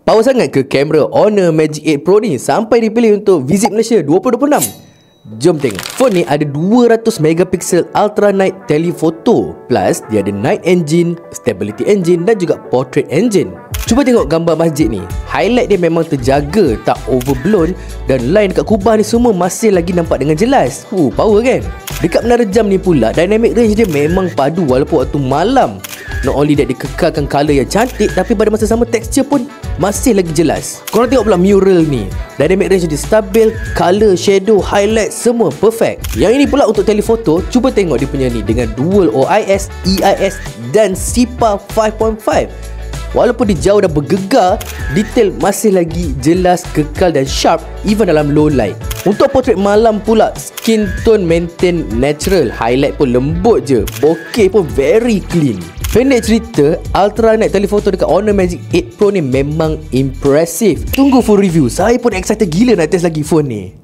Power sangat ke kamera Honor Magic 8 Pro ni sampai dipilih untuk Visit Malaysia 2026? Jom tengok. Phone ni ada 200 megapiksel ultra night telephoto, plus dia ada night engine, stability engine dan juga portrait engine. Cuba tengok gambar masjid ni. Highlight dia memang terjaga, tak overblown, dan line dekat kubah ni semua masih lagi nampak dengan jelas. Power kan? Dekat menara jam ni pula, dynamic range dia memang padu walaupun waktu malam. Not only that, dia kekalkan colour yang cantik, tapi pada masa sama texture pun masih lagi jelas. Korang tengok pula mural ni. Dynamic range dia stabil, colour, shadow, highlight semua perfect. Yang ini pula untuk telefoto. Cuba tengok dia punya ni dengan dual OIS, EIS dan SIPA 5.5. Walaupun dia jauh dah bergegar, detail masih lagi jelas, kekal dan sharp even dalam low light. Untuk portrait malam pula, skin tone maintain natural, highlight pun lembut je, bokeh pun very clean. Pendek cerita, ultra night telephoto dekat Honor Magic 8 Pro ni memang impressive. Tunggu full review, saya pun excited gila nak test lagi phone ni.